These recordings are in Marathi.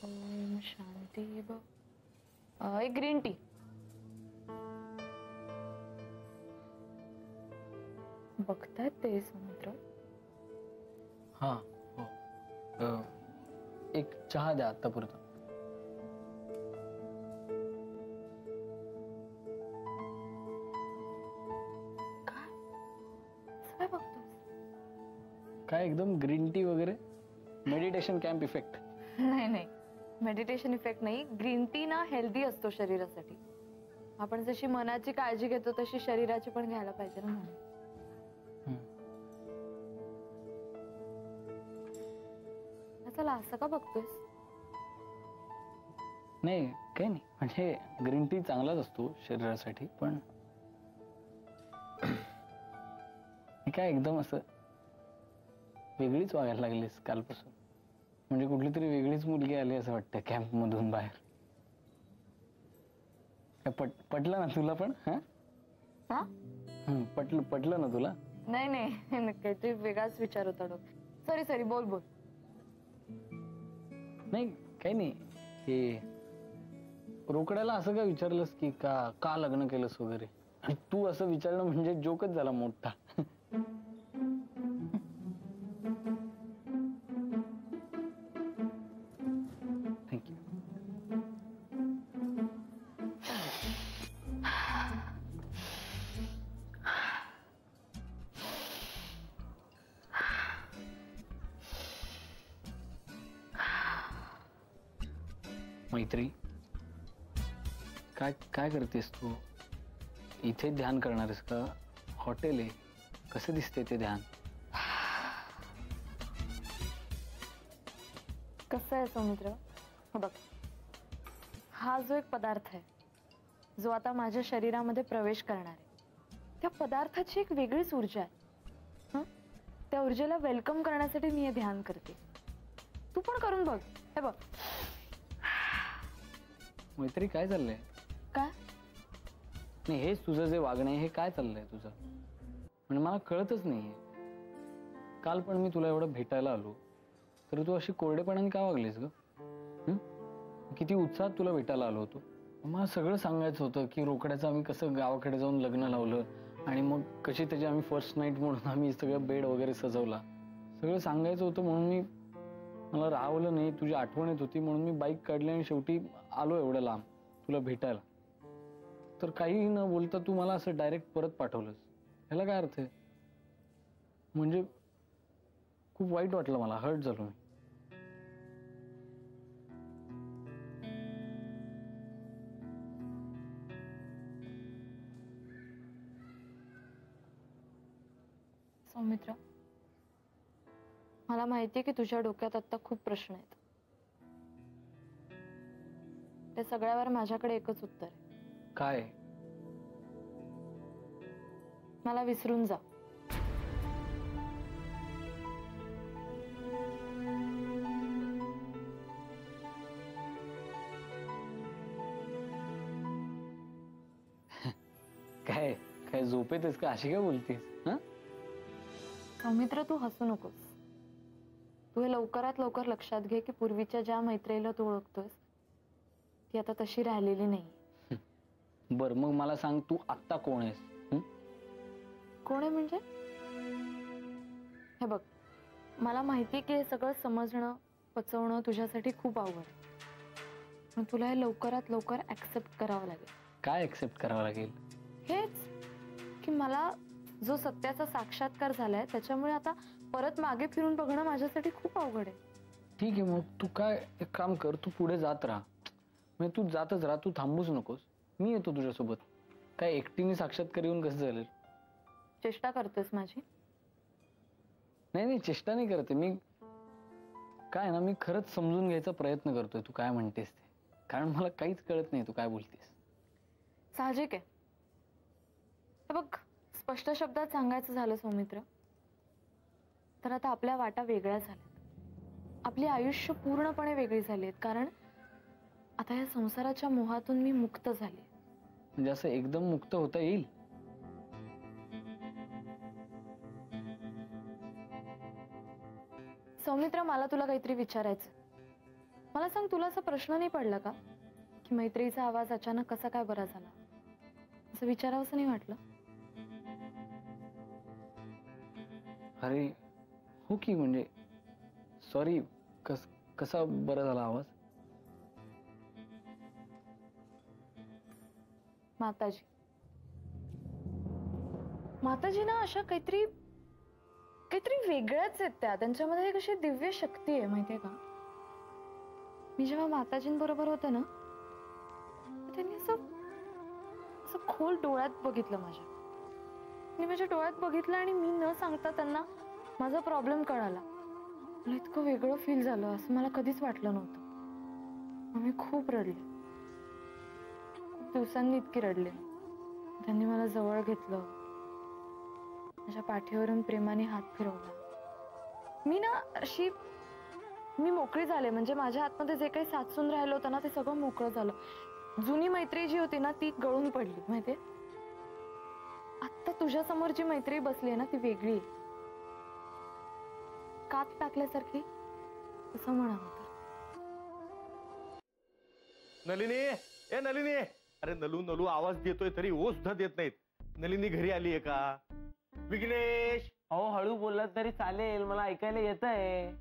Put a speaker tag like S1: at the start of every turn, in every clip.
S1: ओम शांती एक ग्रीन टी. बघतायत ते समुद्र.
S2: हा हो. एक चहा द्या आतापुरता.
S1: काय बघतोस?
S2: काय एकदम ग्रीन टी वगैरे? Meditation camp effect?
S1: नाही नाही, मेडिटेशन इफेक्ट नाही. ग्रीन टी ना हेल्दी असतो शरीरासाठी. आपण जशी मनाची काळजी घेतो तशी शरीराची पण घ्यायला पाहिजे ना म्हणून. चला असं का बघतोस?
S2: नाही काही नाही, म्हणजे ग्रीन टी चांगलाच असतो शरीरासाठी, पण काय एकदम असं वेगळीच वागायला लागलीस कालपासून. म्हणजे कुठली तरी वेगळीच मुलगी आली असं वाटतं कॅम्प मधून बाहेर. पटलं ना तुला पण? पटलं ना तुला?
S1: नाही नाही, काहीतरी वेगळाच विचार होता डोक्यात. सॉरी सॉरी, बोल बोल.
S2: नाही काही नाही, हे रोकड्याला असं का विचारलंस की का लग्न केलंस वगैरे? आणि तू असं विचारणं म्हणजे जोकच झाला मोठा. थँक्यू. मैत्री, काय काय करतेस तू? इथे ध्यान करणारेस का? हॉटेल आहे, कसं दिसते ते ध्यान?
S1: कसं आहे सौमित्र, बघ, हा जो एक पदार्थ आहे जो आता माझ्या शरीरामध्ये प्रवेश करणार आहे, त्या पदार्थाची एक वेगळीच ऊर्जा आहे. त्या ऊर्जेला वेलकम करण्यासाठी मी हे ध्यान करते. तू पण करून बघ. हे बघ.
S2: मैत्री काय चाललंय?
S1: काय
S2: नाही, हेच तुझं जे वागणं आहे हे काय चाललंय तुझं? म्हणजे मला कळतच नाहीये. काल पण मी तुला एवढं भेटायला आलो तर तू अशी कोरडेपणाने का वागलीस ग? किती उत्साहात तुला भेटायला आलो होतो. मला सगळं सांगायचं होतं की रोकड्याचं आम्ही कसं गावाकडे जाऊन लग्न लावलं आणि मग कशी त्याची आम्ही फर्स्ट नाईट म्हणून आम्ही सगळं बेड वगैरे सजवला. सगळं सांगायचं होतं म्हणून मला राहवलं नाही. तुझी आठवण येत होती म्हणून मी बाईक काढली आणि शेवटी आलो एवढं लांब तुला भेटायला. तर काही न बोलता तू मला असं डायरेक्ट परत पाठवलंस. ह्याला काय अर्थ आहे? म्हणजे खूप वाईट वाटलं मला, हर्ट झालो मी.
S1: सौमित्र, मला माहितीये की तुझ्या डोक्यात आता खूप प्रश्न आहेत. त्या सगळ्यावर माझ्याकडे एकच उत्तर आहे.
S2: काय?
S1: मला विसरून जा.
S2: काय काय झोपेतच का अशी काय बोलतेस?
S1: सौमित्र, तू हसू नकोस. तू हे लवकरात लवकर लक्षात घे की पूर्वीच्या ज्या मैत्रीला तू ओळखतोस ती आता तशी राहिलेली नाही.
S2: बर, मग मला सांग, तू आत्ता कोण आहेस?
S1: कोण आहे म्हणजे? हे बघ, मला माहिती की हे सगळं समजणं पचवणं तुझ्यासाठी खूप अवघड आहे, पण तुला हे लवकरात लवकर ऍक्सेप्ट करावं लागेल.
S2: काय ऍक्सेप्ट करावं लागेल?
S1: हेच की मला जो सत्याचा साक्षात्कार झालाय त्याच्यामुळे आता परत मागे फिरून बघणं माझ्यासाठी खूप अवघड आहे.
S2: ठीक आहे, मग तू काय एक काम कर, तू पुढे जात राहा. म्हणजे तू जातच राहा, तू थांबूच नकोस. मी येतो तुझ्यासोबत. काय एकटीने साक्षात्कार येऊन कसं झालं?
S1: चेष्टा करतोस माझी?
S2: नाही नाही, चेष्टा नाही करते मी. काय ना, मी खरंच समजून घ्यायचा प्रयत्न करतोय तू काय म्हणतेस ते. कारण मला काहीच कळत नाही तू काय बोलतेस.
S1: साहजिक आहे. बघ, स्पष्ट शब्दात सांगायचं झालं सौमित्र तर आता आपल्या वाटा वेगळ्या झाल्यात. आपली आयुष्य पूर्णपणे वेगळी झाली आहेत, कारण आता या संसाराच्या मोहातून मी मुक्त झाले.
S2: म्हणजे असं एकदम मुक्त होता येईल?
S1: सौमित्र, मला तुला काहीतरी विचारायचं. मला सांग, तुला असा प्रश्न नाही पडला का की मैत्रीचा आवाज अचानक कसा काय बरा झाला? असं विचारावंसं नाही वाटलं?
S2: अरे हो की, म्हणजे सॉरी, कसा बरा झाला आवाज?
S1: माताजी माताजी ना अशा काहीतरी वेगळ्याच आहेत त्या. त्यांच्यामध्ये एक अशी दिव्य शक्ती आहे, माहितीये का? मी जेव्हा माताजींबरोबर होते ना, त्यांनी असं असं खोल डोळ्यात बघितलं माझ्या. मी माझ्या डोळ्यात बघितलं आणि मी न सांगता त्यांना माझा प्रॉब्लेम कळाला. मला इतकं वेगळं फील झालं, असं मला कधीच वाटलं नव्हतं. मी खूप रडले, खूप दिवसांनी इतकी रडले. त्यांनी मला जवळ घेतलं, माझ्या पाठीवरून प्रेमाने हात फिरवला. मी मोकळी झाले. म्हणजे माझ्या आतमध्ये जे काही साचून राहिलं होतं ना, ते सगळं मोकळं झालं. जुनी मैत्री जी होती ना, ती गळून पडली. माहितीये, आता तुझ्या समोर जी मैत्री बसली आहे ना, ती वेगळी आहे. कात टाकल्यासारखी, असं म्हणावं तर.
S3: नलिनी, ए नलिनी, अरे नलू नलू आवाज देतोय तरी ओ सुद्धा देत नाहीत. नलिनी घरी आली आहे का? विघ्नेश,
S4: अहो हळू बोललात तरी चालेल, मला ऐकायला येतंय.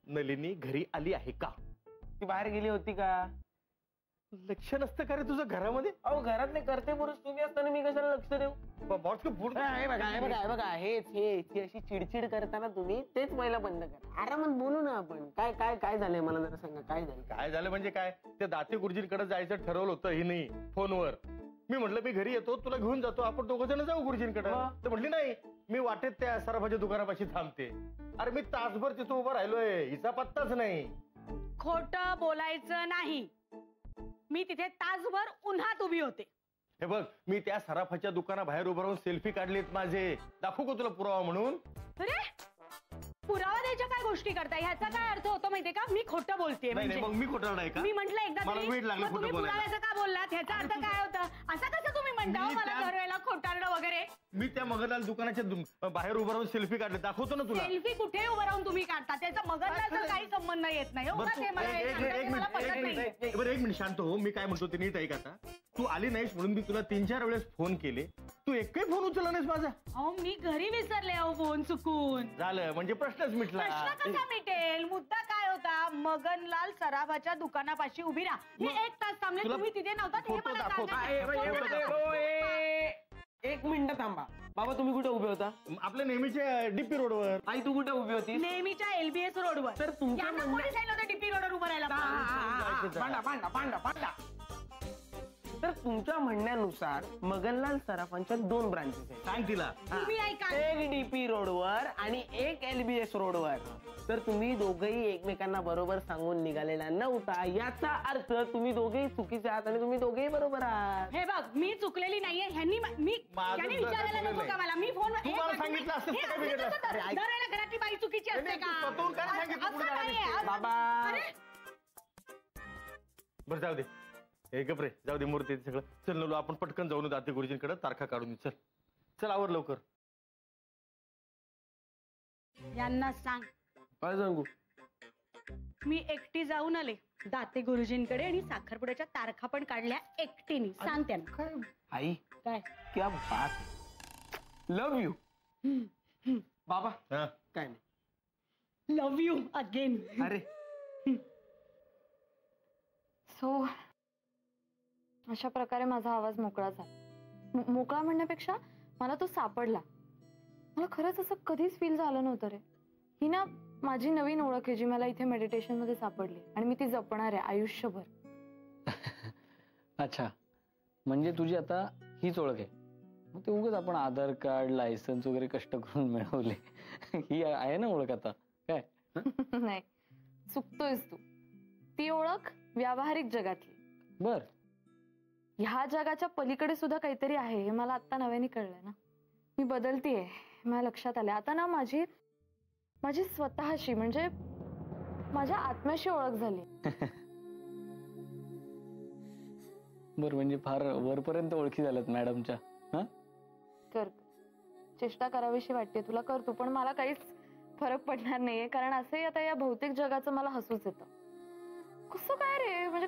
S3: नलिनी घरी आली आहे का?
S4: ती बाहेर गेली होती का?
S3: लक्ष नसतं का रे तुझं घरामध्ये?
S4: अहो घरातले करते पुरुष तुम्ही असताना मी कशाला लक्ष देऊ? हेच ही अशी चिडचिड करताना तुम्ही तेच पहिला बंद करा. आरामात बोलू ना आपण. काय काय काय झालंय मला जरा सांगा, काय झालं?
S3: काय झालं म्हणजे काय? त्या दाते गुरुजींकडे जायचं ठरवलं होतं ही नाही फोनवर. मी म्हटलं मी घरी येतो, तुला घेऊन जातो, आपण दोघं जण जाऊ गुरुजींकडे. तर म्हटली नाही, मी वाटेत त्या सराफाच्या दुकानापाशी थांबते. अरे मी तासभर तिथं उभं राहिलोय, हिचा पत्ताच नाही.
S5: खोटं बोलायचं नाही. मी तिथे तासभर उन्हात उभी होते.
S3: हे बघ, मी त्या सराफाच्या दुकानाबाहेर उभं राहून सेल्फी काढलेत माझे. दाखवू का तुला पुरावा म्हणून?
S5: अरे पुरावा द्यायच्या काय गोष्टी करताय? ह्याचा काय अर्थ होतो माहितीये का? मी खोटं बोलतेय.
S3: नाही मग मी खोटं नाही का?
S5: मी म्हंटल एकदा
S3: मला
S5: तरी,
S3: वेळ लागला
S5: मग तुम्ही
S3: खोटं बोलायला.
S5: पुराव्याचं का बोललात? ह्याचा अर्थ काय होता? असं कसं तुम्ही म्हणता हो मला दरवेळेला खोटारडं वगैरे?
S3: मी त्या मगरलाल दुकानाच्या बाहेर उभं राहून सेल्फी काढले, दाखवतो ना तुला.
S5: सेल्फी कुठे उभं राहून तुम्ही काढता? त्याचा मगरलालचा काही संबंध येत नाही.
S3: बरं, तू- एक मिनिट शांत हो. मी काय म्हणतो ते नीट ऐक आता. तू आली नाहीस म्हणून मी तुला 3-4 वेळेस फोन केले, तू एकही फोन उचलला नाहीस माझा.
S5: अहो मी घरी विसरले अहो फोन चुकून.
S3: झालं म्हणजे प्रश्नच मिटला.
S5: प्रश्न कसा मिटेल? मुद्दा काय होता? मगनलाल सराफाच्या दुकानापाशी उभी राहा. मी 1 तास थांबले,
S3: तुला
S5: तुम्ही तिथे नव्हता. हे
S3: फोटो
S5: मला
S3: दाखव.
S5: सांगा.
S4: एक मिनिट थांबा. बाबा तुम्ही कुठे उभे होता?
S3: आपल्या नेहमीच्या डीपी रोडवर.
S4: आई तू कुठे उभी होती?
S5: नेहमीच्या LBS रोडवर.
S4: तर तुमच्या
S5: यांना कोणी सांगितलं होतं DP रोडवर उभं राहायला?
S4: पांडा. तर तुमच्या म्हणण्यानुसार मगनलाल सराफांच्या 2 ब्रांचेस आहेत.
S3: सांग तिला.
S5: तुम्ही ऐका.
S4: एक DP रोडवर आणि एक LBS रोडवर. तर तुम्ही दोघेही एकमेकांना बरोबर सांगून निघालेला नव्हता. याचा अर्थ तुम्ही दोघेही चुकीचे आहात आणि तुम्ही दोघेही बरोबर आहात.
S5: हे बघ, मी चुकलेली नाहीये. त्यांनी विचारायला नको का मला? मी फोन
S3: तुम्हाला सांगितलं असतं तर काय बिघडलं असतं?
S5: दरवेळेला घरातली बाई चुकीची असते का?
S3: स्वतःहून काय सांगितलं
S5: असं
S3: पुढे
S5: नाहीये.
S3: जाण्यापेक्षा?
S4: बाबा
S5: अरे
S3: बरं जाऊ दे, हे गपरे जाऊ दे, मूर्ती सगळं. चल नलू, आपण पटकन जाऊन दाते गुरुजींकडे तारखा काढून येऊ. चल आवर लवकर.
S5: यांना सांग
S4: काय सांगू?
S5: मी एकटी जाऊन आले दाते गुरुजींकडे आणि साखरपुड्याच्या तारखा पण काढल्या एकटीने. सांग त्यांना.
S4: आई
S5: काय?
S4: क्या बात. लव यू. बाबा
S3: हा
S4: काय नाही.
S5: Love you again.
S4: अरे
S1: सो अशा प्रकारे माझा आवाज मोकळा झाला. मोकळा म्हणण्यापेक्षा मला तो सापडला. मला खरंच असं कधीच फील झालं नव्हतं रे. ही ना माझी नवीन ओळख आहे, जी मला इथे मेडिटेशन मध्ये सापडली आणि मी ती जपणार आहे आयुष्यभर.
S2: अच्छा, म्हणजे तुझी आता हीच ओळख आहे. मग ते उगाच आपण आधार कार्ड, लायसन्स वगैरे कष्ट करून मिळवले. ही आहे ना ओळख आता, काय?
S1: नाही, चुकतोयस तू. ती ओळख व्यावहारिक जगातली.
S2: बर,
S1: ह्या जगाच्या पलीकडे सुद्धा काहीतरी आहे हे मला आता नव्याने कळलंय ना. मी बदलतीये, मला लक्षात आलंय आता ना. माझी स्वतःशी म्हणजे माझ्या आत्म्याशी ओळख झाली.
S2: बर, म्हणजे फार वरपर्यंत ओळखी झाल्यात मॅडमच्या. हा,
S1: कर, चेष्टा करावीशी वाटते तुला, करतो, पण मला काहीच फरक पडणार नाहीये. कारण असंही आता या भौतिक जगाचं मला हसूच येतं. कसं काय रे, म्हणजे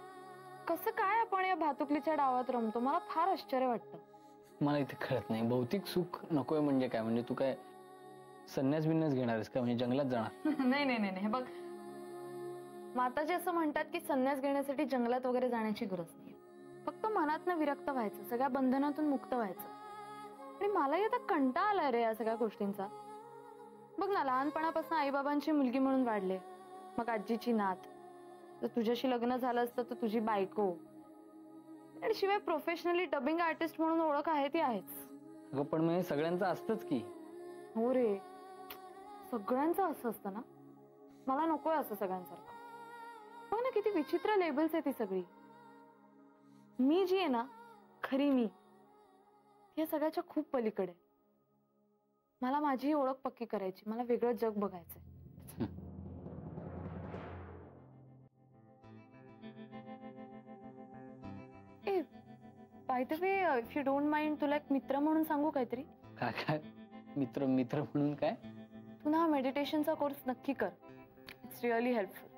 S1: कसं काय आपण या भातुकलीच्या डावात रमतो, मला फार आश्चर्य वाटतं.
S2: मला इथे कळत नाही. भौतिक सुख नकोय म्हणजे काय? म्हणजे तू काय संन्यास बिन्यास घेणार आहेस का? म्हणजे जंगलात जाणार?
S1: नाही नाही नाही, हे बघ, माताजी असं म्हणतात की संन्यास घेण्यासाठी जंगलात वगैरे जाण्याची गरज नाही, फक्त मनातनं विरक्त व्हायचं, सगळ्या बंधनातून मुक्त व्हायचं. आणि मलाही आता कंटाळा आलाय रे या सगळ्या गोष्टींचा. बघ ना, लहानपणापासून आईबाबांची मुलगी म्हणून वाढले, मग आजीची नात, तर तुझ्याशी लग्न झालं असतं तर तुझी बायको, आणि शिवाय प्रोफेशनली डबिंग आर्टिस्ट म्हणून ओळख आहे ती आहेच.
S2: अगं पण मग हे सगळ्यांचं असतंच की.
S1: हो रे, सगळ्यांचं असं असतं ना, मला नकोय असं सगळ्यांसारखं. बघ ना किती विचित्र लेबल्स आहे ती सगळी. मी जी आहे ना, खरी मी, या सगळ्याच्या खूप पलीकडे. मला माझी ओळख पक्की करायची, मला वेगळं जग बघायचंय. ए, by the way, if you don't mind, तुला एक मित्र म्हणून सांगू काहीतरी?
S2: काय काय? मित्र मित्र म्हणून काय?
S1: तू ना मेडिटेशनचा कोर्स नक्की कर, इट्स रिअली हेल्पफुल.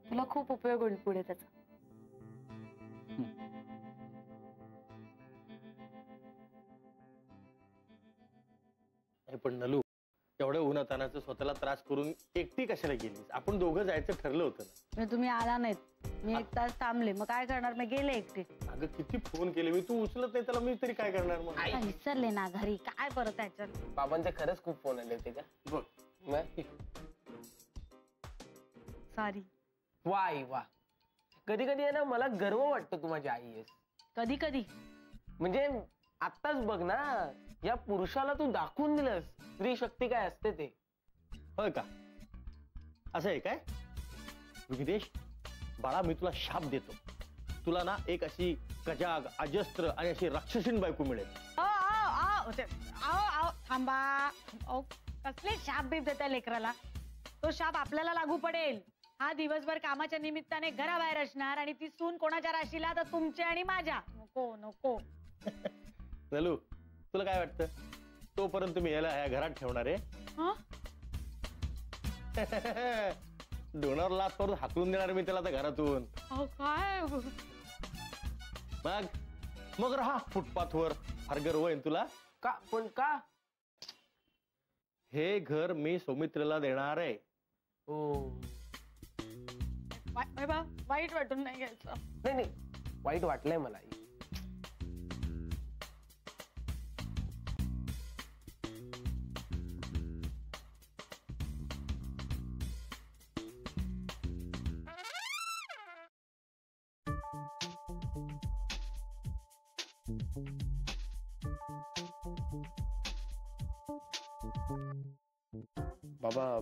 S1: तुला खूप उपयोग होईल पुढे त्याचा.
S3: अरे पण नलू, एवढ्या उन्हातानाचं स्वतःला त्रास करून एकटी कशाला गेलीस? आपण दोघं जायचं ठरलं होतं ना.
S5: तुम्ही आला नाहीत, मी 1 तास थांबले, मग काय करणार, मी गेले एकटे.
S3: अगं किती फोन केले मी, तू उचलत नाही, त्याला मी तरी काय करणार मग?
S5: आता विसरले ना घरी, काय परत याच्यात.
S4: बाबांचे खरंच खूप फोन आले होते का?
S3: बघ,
S4: मग?
S5: सॉरी.
S4: वाई वा. कधी कधी आहे ना, मला गर्व वाटतो तू माझी आई आहेस.
S5: कधी कधी
S4: म्हणजे आत्ताच बघ ना, या पुरुषाला तू दाखवून दिलंस स्त्री शक्ती काय असते ते.
S3: होय का? असं आहे काय? विघ्नेश बाळा, मी तुला शाप देतो, तुला ना एक अशी गजाग, अजस्त्र आणि अशी राक्षसीन बायको मिळेल.
S5: थांबा. कसले शाप बीप देता लेकराला? तो शाप आपल्याला लागू पडेल. हा दिवसभर कामाच्या निमित्ताने घराबाहेर असणार, आणि ती सून कोणाच्या राशीला, तर तुमच्या आणि माझ्या. नको नको.
S3: नलू, तुला काय वाटतं, तोपर्यंत मी याला या घरात ठेवणार आहे? डोनावर लात करून हाकलून देणार मी त्याला त्या घरातून.
S5: काय
S3: मग राहा फुटपाथवर. फार गर्व आहे तुला?
S4: का पण का?
S3: हे घर मी सौमित्रेला देणार आहे.
S4: हो.
S5: वाईट वाटून नाही घ्यायचं.
S4: नाही नाही, वाईट वाटलंय मला. बाबा,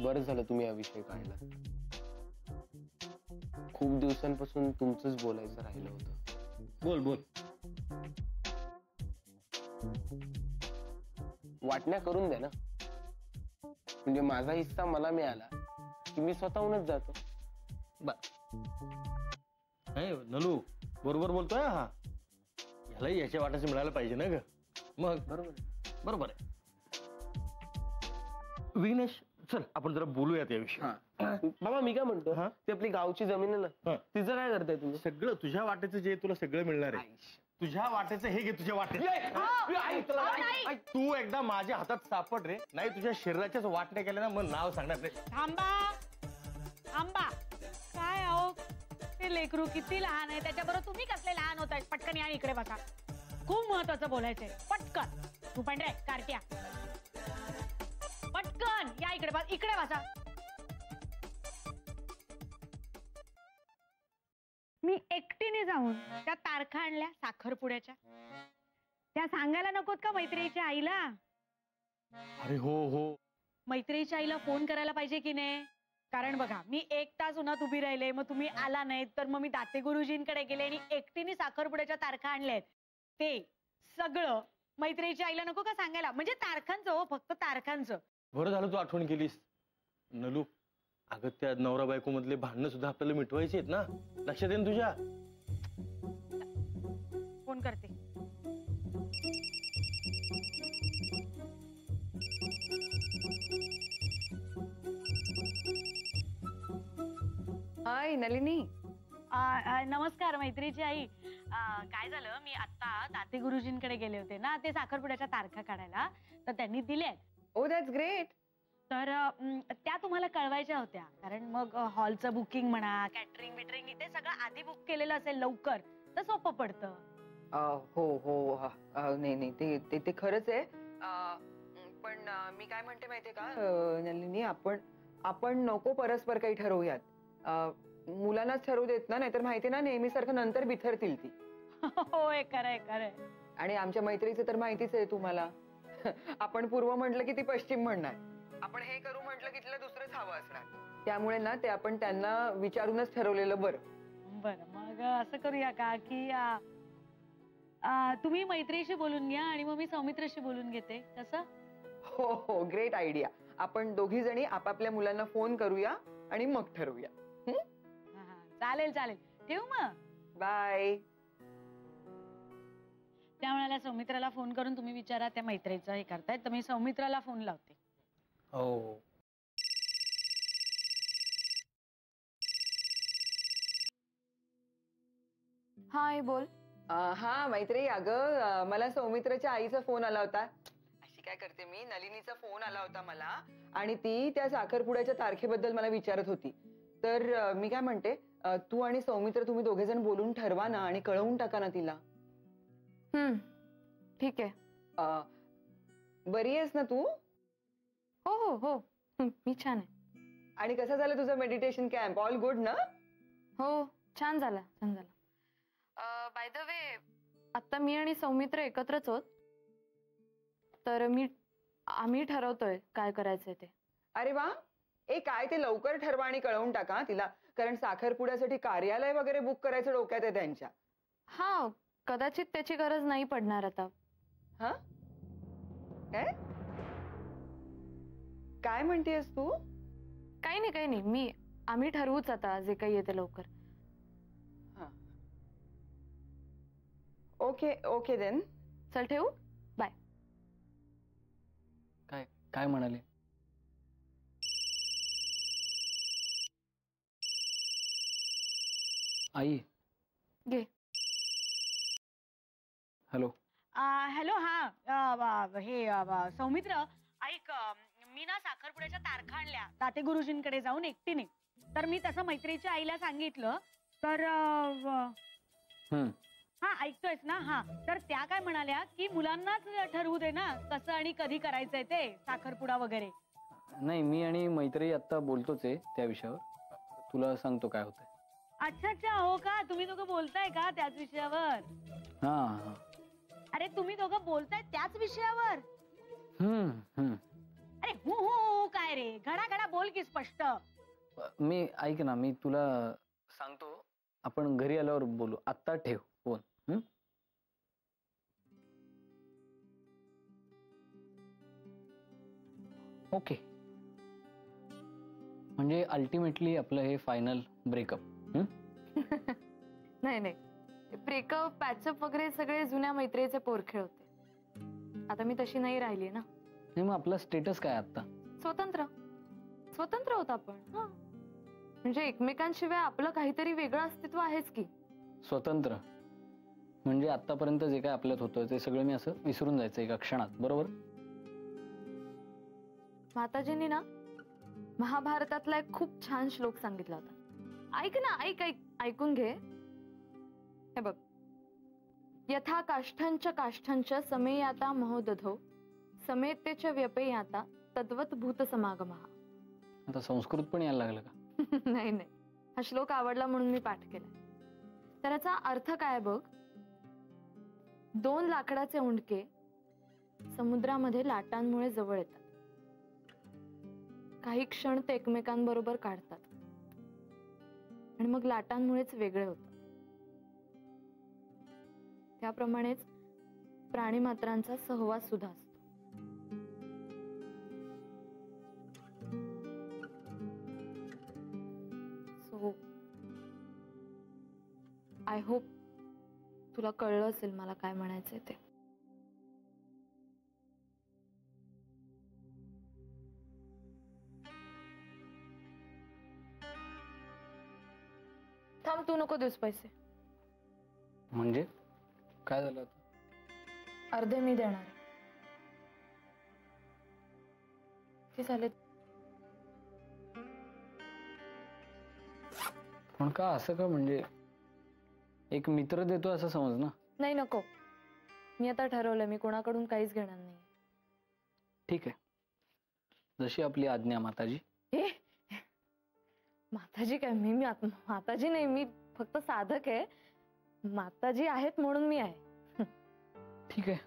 S4: बरं झालं तुम्ही हा विषय काढला. खूप दिवसांपासून तुमचंच बोलायचं राहिलं होतं.
S3: बोल बोल.
S4: वाटण्या करून द्या ना, म्हणजे माझा हिस्सा मला मिळाला की मी स्वतःहूनच जातो.
S3: नाही नलू, बरोबर बोलतोय हा. ह्यालाही याच्या वाट्याचं मिळायला पाहिजे ना ग. मग बरोबर आहे. विघ्नेश, चल आपण जरा बोलूयात याविषयी.
S4: बाबा मी काय म्हणतो,
S3: हा?
S4: ती आपली गावची जमीन आहे ना, तिचं काय करताय तुम्ही?
S3: सगळं तुझ्या वाट्याचं जे तुला सगळं मिळणार आहे. तुझ्या वाट्याचं हे घे, तुझ्या वाट्याचं. तू एकदा माझ्या हातात सापड रे, नाही तुझ्या शरीराच्याच वाटण्या केल्या ना, मग नाव सांगणार नाही.
S5: थांबा. काय आहो, ते लेकरू किती लहान आहे, त्याच्याबरोबर तुम्ही कसले लहान होताय? पटकन या इकडे बसा, खूप महत्वाचं बोलायचंय. पटकन. तू पण रे कार्ट्या, पटकन या इकडे बस. इकडे बसा. मी एकटीने जाऊन त्या तारखा आणल्या साखरपुड्याच्या, त्या सांगायला नकोत का मैत्रीच्या आईला?
S3: अरे हो हो,
S5: मैत्रीच्या आईला फोन करायला पाहिजे की नाही? कारण बघा, मी 1 तास उन्हात उभी राहिले, मग तुम्ही आला नाहीत, तर मग मी दाते गुरुजींकडे गेले आणि एकटीने साखरपुड्याच्या तारखा आणल्यात. ते सगळं मैत्रीच्या आईला नको का सांगायला? म्हणजे तारखांचं हो, फक्त तारखांचं.
S3: बरं झालं तू आठवण केलीस नलू. अगं त्या नवरा बायको मधले भांडणं सुद्धा आपल्याला मिटवायची आहेत ना, लक्षात येईन तुझ्या.
S5: फोन करते.
S6: हाय नलिनी.
S5: नमस्कार मैत्रीची आई. काय झालं, मी आता ताते गुरुजींकडे गेले होते ना, ते साखरपुड्याच्या तारखा काढायला, तर त्यांनी दिल्यात.
S6: ओ दॅट्स ग्रेट.
S5: तर त्या तुम्हाला कळवायच्या होत्या, कारण मग हॉलचं बुकिंग म्हणा, कॅटरिंग बिटरिंग इथे सगळं आधी बुक केलेलं असेल लवकर तर सोपं पडतं.
S6: हो हो नाही नाही ते ते खरंच आहे. पण मी काय म्हणते माहितीये का नलिनी, आपण नको परस्पर काही ठरवूयात. मुलांनाच ठरवू देत ना, नाहीतर माहिती ना नेहमीसारखं नंतर बिथरतील ती.
S5: होय, खरंय खरंय.
S6: आणि आमच्या मैत्रीचं तर माहितीच आहे तुम्हाला. आपण पूर्व म्हटलं की ती पश्चिम म्हणणार, आपण हे करू म्हटलं की तिला दुसरंच हवं असणार. त्यामुळे ना ते आपण त्यांना विचारूनच ठरवलेलं बरं.
S5: बरं, मग असं करूया का की तुम्ही मैत्रीशी बोलून घ्या आणि मग मी सौमित्रशी बोलून घेते, कसं?
S6: हो हो, ग्रेट आयडिया. आपण दोघी जणी आपापल्या मुलांना फोन करूया आणि मग ठरवूया.
S5: चालेल चालेल, ठेवू मग.
S6: बाय.
S5: त्या म्हणाल्या सौमित्राला फोन करून तुम्ही विचारा त्या मैत्रीचं हे करतायत, तर मी सौमित्राला फोन लावते.
S2: हो.
S1: हाय, बोल.
S6: हा मैत्री, अगं मला सौमित्रच्या आईचा फोन आला होता. अशी काय करते मी, नलिनीचा फोन आला होता मला आणि ती त्या साखरपुड्याच्या तारखेबद्दल मला विचारत होती. तर मी काय म्हणते, तू आणि सौमित्र तुम्ही दोघे जण बोलून ठरवा ना आणि कळवून टाका ना तिला.
S1: ठीक आहे.
S6: बरी आहेस ना तू?
S1: हो हो हो, मी छान आहे.
S6: आणि कसं झालं तुझं मेडिटेशन कॅम्प? ऑल गुड ना?
S1: हो, छान झाला छान झाला. बाय द वे, आता मी आणि सौमित्र एकत्रच आहोत, तर आम्ही ठरवतोय काय करायचंय ते.
S6: अरे वा. काय ते लवकर ठरवा आणि कळवून टाका तिला, कारण साखरपुड्यासाठी कार्यालय वगैरे बुक करायचं डोक्यात आहे त्यांच्या.
S1: हा, कदाचित त्याची गरज नाही पडणार आता.
S6: हा, काय म्हणतेस तू?
S1: काही नाही, आम्ही ठरवूच आता जे काही येते लवकर.
S6: Okay okay then.
S1: चल ठेवू, बाय.
S2: काय काय म्हणाले? आई.
S1: घे.
S2: हॅलो.
S5: हॅलो. हा, हे सौमित्र, ऐक, मी ना साखरपुड्याच्या तारखा आणल्या ताते गुरुजींकडे जाऊन एकटीने. तर मी तसं मैत्रीच्या आईला सांगितलं, तर हा, ऐकतोयस ना? हा, तर त्या काय म्हणाल्या की मुलांनाच ठरवू दे ना कसं आणि कधी करायचंय ते साखरपुडा वगैरे.
S2: नाही, मी आणि मैत्री आता बोलतोच आहे त्या विषयावर. तुला सांगतो काय होतंय.
S5: अच्छा अच्छा, हो का? तुम्ही दोघं बोलताय का त्याच विषयावर?
S2: हा.
S5: अरे, तुम्ही दोघं बोलताय त्याच विषयावर? अरे हो हो, काय रे, घडा घडा बोल की स्पष्ट.
S2: मी ऐक ना, मी तुला सांगतो, आपण घरी आल्यावर बोलू. आत्ता ठेव फोन. ओके. म्हणजे अल्टिमेटली आपलं हे फायनल ब्रेकअप?
S1: नाही, ब्रेकअप पॅचअप वगैरे सगळे जुन्या मैत्रीचे पोरखेळ होते. आता मी तशी नाही राहिली ना.
S2: नाही, मग आपला स्टेटस काय आता?
S1: स्वतंत्र होता आपण. म्हणजे एकमेकांशिवाय आपलं काहीतरी वेगळं अस्तित्व आहेच की.
S2: स्वतंत्र म्हणजे आतापर्यंत जे काय आपल्यात होतं ते सगळं मी असं विसरून जायचं एका क्षणात, बरोबर?
S1: माताजींनी ना महाभारतातला एक खूप छान श्लोक सांगितला होता. ऐक ना, ऐकून घे. हे बघ, यथा काष्ठंच समेयाता महोदधो समेतेच व्यपेयाता तद्वत भूत समागमः.
S2: आता संस्कृत पण यायला लागलं का?
S1: नाही, हा श्लोक आवडला म्हणून मी पाठ केला. तर याचा अर्थ काय बघ. 2 लाकडाचे उंडके समुद्रामध्ये लाटांमुळे जवळ येतात. काही क्षण ते एकमेकांबरोबर काढतात आणि मग लाटांमुळेच वेगळे होतात. त्याप्रमाणेच प्राणीमात्रांचा सहवास सुद्धा असतो. सो आय होप तुला कळलं असेल मला काय म्हणायचंय ते. थांब, तू नको देऊस पैसे.
S2: म्हणजे काय झालं आता?
S1: अर्धे मी देणार आहे. ते झाले.
S2: पण का असं का? म्हणजे एक मित्र देतो असं समज ना.
S1: नाही, नको. मी आता ठरवलंय, मी कोणाकडून काहीच घेणार नाही.
S2: ठीक आहे, जशी आपली आज्ञा माताजी.
S1: हे माताजी काय? मी माताजी नाही, मी फक्त साधक आहे. माताजी आहेत म्हणून मी आहे.
S2: ठीक आहे,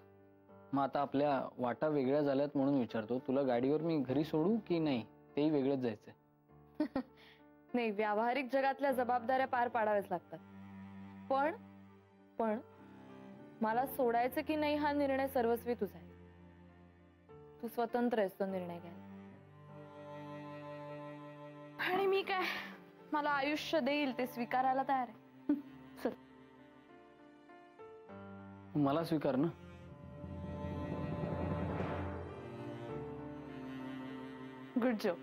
S2: मग आता आपल्या वाटा वेगळ्या झाल्यात म्हणून विचारतो, तुला गाडीवर मी घरी सोडू की नाही? तेही वेगळंच जायचंय.
S1: नाही, व्यावहारिक जगातल्या जबाबदाऱ्या पार पाडाव्याच लागतात. पण मला सोडायचं की नाही हा निर्णय सर्वस्वी तुझा आहे. तू स्वतंत्र आहेस तो निर्णय घ्यायला. आणि मी काय, मला आयुष्य देईल ते स्वीकारायला तयार आहे. चल.
S2: मला स्वीकार ना.
S1: Good job.